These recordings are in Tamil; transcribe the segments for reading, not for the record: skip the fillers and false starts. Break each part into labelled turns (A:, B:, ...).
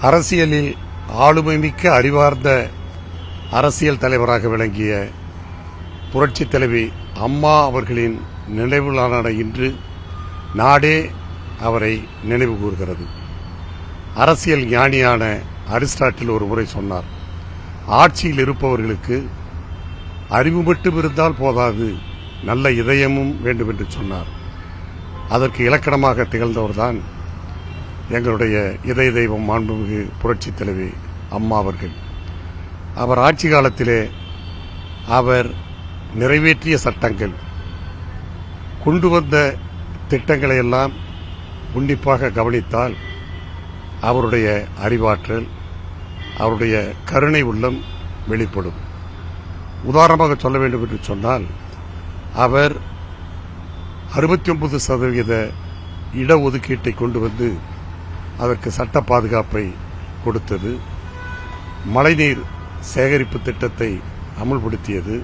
A: அரசியலில் ஆளுமைமிக்க அறிவார்ந்த அரசியல் தலைவராக விளங்கிய புரட்சித் தலைவி அம்மா அவர்களின் நினைவு நாளான இன்று நாடே அவரை நினைவு கூர்கிறது. அரசியல் ஞானியான அரிஸ்டாட்டில் ஒரு முறை சொன்னார், ஆட்சியில் இருப்பவர்களுக்கு அறிவு மட்டும் இருந்தால் போதாது, நல்ல இதயமும் வேண்டும் என்று சொன்னார். அதற்கு இலக்கணமாக திகழ்ந்தவர்தான் எங்களுடைய இதய தெய்வம் மாண்புமிகு புரட்சித் தலைவி அம்மா அவர்கள். அவர் ஆட்சி காலத்திலே அவர் நிறைவேற்றிய சட்டங்கள், கொண்டு வந்த திட்டங்களை எல்லாம் உன்னிப்பாக கவனித்தால் அவருடைய அறிவாற்றல், அவருடைய கருணை உள்ளம் வெளிப்படும். உதாரணமாக சொல்ல வேண்டும் என்று சொன்னால், அவர் 69% இடஒதுக்கீட்டை கொண்டு வந்து அதற்கு சட்ட பாதுகாப்பை கொடுத்தது, மழைநீர் சேகரிப்பு திட்டத்தை அமுல்படுத்தியது,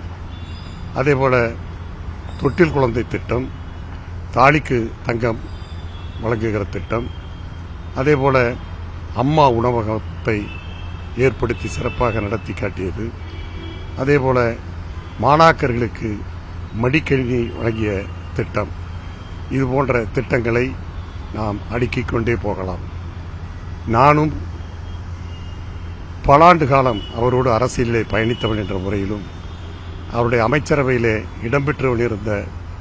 A: அதேபோல தொட்டில் குழந்தை திட்டம், தாலிக்கு தங்கம் வழங்குகிற திட்டம், அதேபோல அம்மா உணவகத்தை ஏற்படுத்தி சிறப்பாக நடத்தி காட்டியது, அதேபோல மாணாக்கர்களுக்கு மடிக்கணினி வழங்கிய திட்டம். இது போன்ற திட்டங்களை நாம் அடுக்கிக் கொண்டே போகலாம். நானும் பல ஆண்டு காலம் அவரோடு அரசியலிலே பயணித்தவன் என்ற முறையிலும், அவருடைய அமைச்சரவையிலே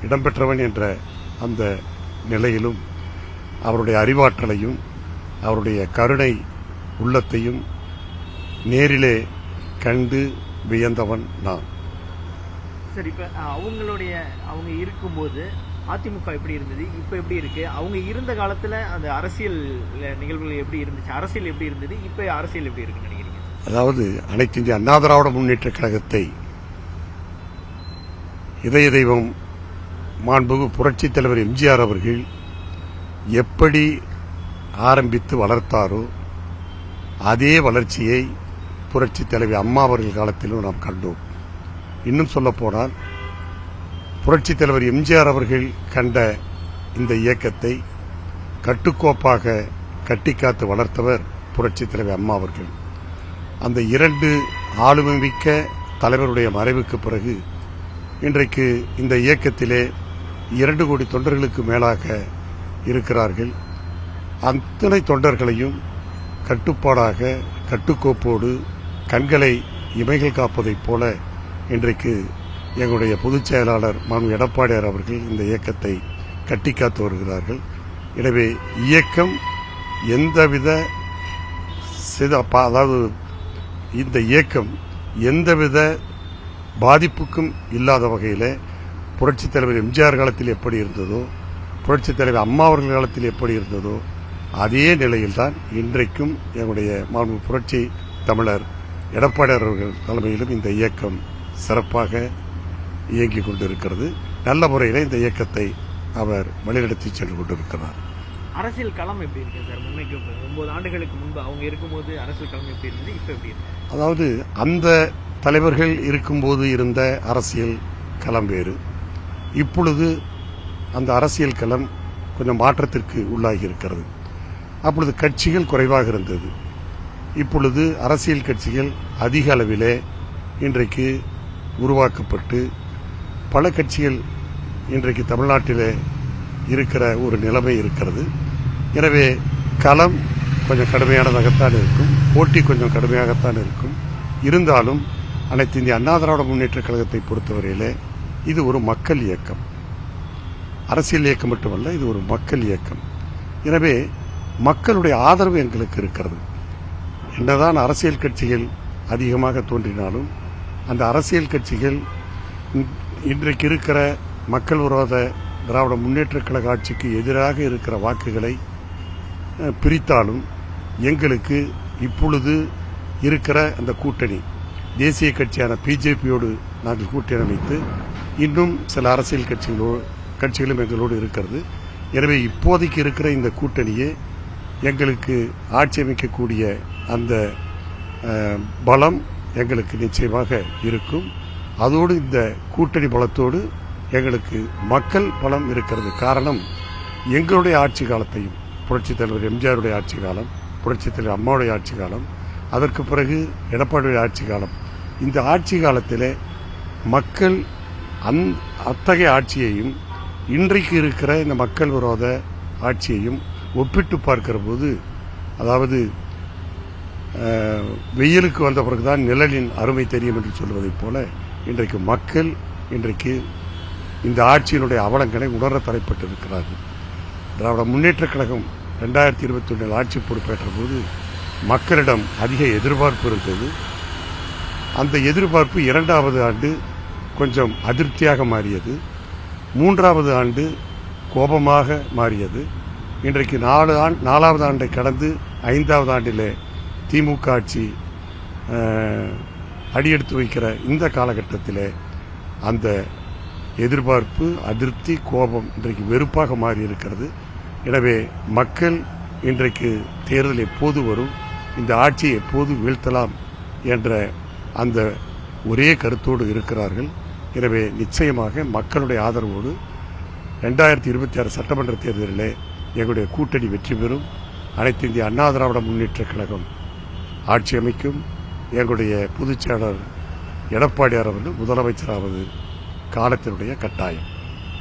A: இடம்பெற்றவன் என்ற அந்த நிலையிலும் அவருடைய அறிவாற்றலையும் அவருடைய கருணை உள்ளத்தையும் நேரிலே கண்டு வியந்தவன் நான்.
B: சரி, இப்ப அவங்க இருக்கும்போது அதிமுக எப்படி இருந்தது, இப்ப எப்படி இருக்கு? அவங்க இருந்த காலத்துல அந்த அரசியல் நிகழ்வுகள் எப்படி இருந்துச்சு, அரசியல் எப்படி இருந்தது, இப்ப அரசியல் எப்படி இருக்குன்னு நினைக்கிறீங்க?
A: அதாவது அனைத்து இந்திய அண்ணா திராவிட முன்னேற்ற கழகத்தை இதய தெய்வம் மாண்புமிகு புரட்சித் தலைவர் எம்ஜிஆர் அவர்கள் எப்படி ஆரம்பித்து வளர்த்தாரோ அதே வளர்ச்சியை புரட்சித் தலைவி அம்மா அவர்கள் காலத்திலும் நாம் கண்டோம். இன்னும் சொல்லப்போனால் புரட்சித் தலைவர் எம்ஜிஆர் அவர்கள் கண்ட இந்த இயக்கத்தை கட்டுக்கோப்பாக கட்டிக்காத்து வளர்த்தவர் புரட்சித் தலைவி அம்மா அவர்கள். அந்த இரண்டு ஆளுமைமிக்க தலைவருடைய மறைவுக்கு பிறகு இன்றைக்கு இந்த இயக்கத்திலே 2 கோடி தொண்டர்களுக்கு மேலாக இருக்கிறார்கள். அத்தனை தொண்டர்களையும் கட்டுப்பாடாக கட்டுக்கோப்போடு கண்களை இமைகள் காப்பதைப் போல இன்றைக்கு எங்களுடைய பொதுச் செயலாளர் மாண்பு எடப்பாடியார் அவர்கள் இந்த இயக்கத்தை கட்டிக்காத்து வருகிறார்கள். எனவே இயக்கம் எந்தவித அதாவது இந்த இயக்கம் எந்தவித பாதிப்புக்கும் இல்லாத வகையில் புரட்சித் தலைவர் எம்ஜிஆர் காலத்தில் எப்படி இருந்ததோ, புரட்சித் தலைவர் அம்மா அவர்கள் காலத்தில் எப்படி இருந்ததோ அதே நிலையில்தான் இன்றைக்கும் எங்களுடைய மாண்பு புரட்சி தமிழர் எடப்பாடியார் அவர்கள் தலைமையிலும் இந்த இயக்கம் சிறப்பாக இயங்கிக் கொண்டிருக்கிறது. நல்ல முறையில் இந்த இயக்கத்தை அவர் வழிநடத்தி சென்று கொண்டிருக்கிறார்.
B: அரசியல் களம் எப்படி இருக்கு சார்? முன்னைக்கு 9 ஆண்டுகளுக்கு முன்பு அவங்க இருக்கும்போது அரசியல் களம் எப்படி இருந்தது, இப்ப எப்படி இருக்கு?
A: அதாவது அந்த தலைவர்கள் இருக்கும்போது இருந்த அரசியல் களம் வேறு. இப்பொழுது அந்த அரசியல் களம் கொஞ்சம் மாற்றத்திற்கு உள்ளாகி இருக்கிறது. அப்பொழுது கட்சிகள் குறைவாக இருந்தது. இப்பொழுது அரசியல் கட்சிகள் அதிக அளவிலே இன்றைக்கு உருவாக்கப்பட்டு பல கட்சிகள் இன்றைக்கு தமிழ்நாட்டிலே இருக்கிற ஒரு நிலைமை இருக்கிறது. எனவே களம் கொஞ்சம் கடுமையானதாகத்தான் இருக்கும், போட்டி கொஞ்சம் கடுமையாகத்தான் இருக்கும். இருந்தாலும் அனைத்து இந்திய அண்ணா திராவிட முன்னேற்ற கழகத்தை பொறுத்தவரையிலே இது ஒரு மக்கள் இயக்கம், அரசியல் இயக்கம் மட்டுமல்ல, இது ஒரு மக்கள் இயக்கம். எனவே மக்களுடைய ஆதரவு எங்களுக்கு இருக்கிறது. என்னதான் அரசியல் கட்சிகள் அதிகமாக தோன்றினாலும் அந்த அரசியல் கட்சிகள் இன்றைக்கு இருக்கிற மக்கள் விரோத திராவிட முன்னேற்ற கழக ஆட்சிக்கு எதிராக இருக்கிற வாக்குகளை பிரித்தாலும் எங்களுக்கு இப்பொழுது இருக்கிற அந்த கூட்டணி தேசிய கட்சியான பிஜேபியோடு நாங்கள் கூட்டணி அமைத்து இன்னும் சில அரசியல் கட்சிகளும் எங்களோடு இருக்கிறது. எனவே இப்போதைக்கு இருக்கிற இந்த கூட்டணியே எங்களுக்கு ஆட்சி அமைக்கக்கூடிய அந்த பலம் எங்களுக்கு நிச்சயமாக இருக்கும். அதோடு இந்த கூட்டணி பலத்தோடு எங்களுக்கு மக்கள் பலம் இருக்கிறது. காரணம், எங்களுடைய ஆட்சி காலத்தையும் புரட்சித் தலைவர் எம்ஜிஆருடைய ஆட்சி காலம், புரட்சித் தலைவர் அம்மாவுடைய ஆட்சி காலம், அதற்கு பிறகு எடப்பாடியுடைய ஆட்சி காலம். இந்த ஆட்சி காலத்தில் மக்கள் அத்தகைய ஆட்சியையும் இன்றைக்கு இருக்கிற இந்த மக்கள் விரோத ஆட்சியையும் ஒப்பிட்டு பார்க்கிற போது, அதாவது வெயிலுக்கு வந்த பிறகுதான் நிழலின் அருமை தெரியும் என்று சொல்வதைப் போல இன்றைக்கு மக்கள் இந்த ஆட்சியினுடைய அவலங்களை உணர தலைப்பட்டிருக்கிறார்கள். திராவிட முன்னேற்றக் கழகம் 2021 ஆட்சி பொறுப்பேற்ற போது மக்களிடம் அதிக எதிர்பார்ப்பு இருந்தது. அந்த எதிர்பார்ப்பு 2வது ஆண்டு கொஞ்சம் அதிருப்தியாக மாறியது, 3வது ஆண்டு கோபமாக மாறியது. இன்றைக்கு 4வது ஆண்டை கடந்து 5வது ஆண்டிலே திமுக ஆட்சி அடியெடுத்து வைக்கிற இந்த காலகட்டத்தில் அந்த எதிர்பார்ப்பு, அதிருப்தி, கோபம் இன்றைக்கு வெறுப்பாக மாறி இருக்கிறது. எனவே மக்கள் இன்றைக்கு தேர்தல் எப்போது வரும், இந்த ஆட்சியை எப்போது வீழ்த்தலாம் என்ற அந்த ஒரே கருத்தோடு இருக்கிறார்கள். எனவே நிச்சயமாக மக்களுடைய ஆதரவோடு 2026 சட்டமன்ற தேர்தலில் எங்களுடைய கூட்டணி வெற்றி பெறும். அனைத்து இந்திய அண்ணா திராவிட முன்னேற்றக் கழகம் ஆட்சி அமைக்கும். எங்களுடைய பொதுச் செயலாளர் எடப்பாடியார் அவர்கள் முதலமைச்சராவது காலத்தினுடைய கட்டாயம்.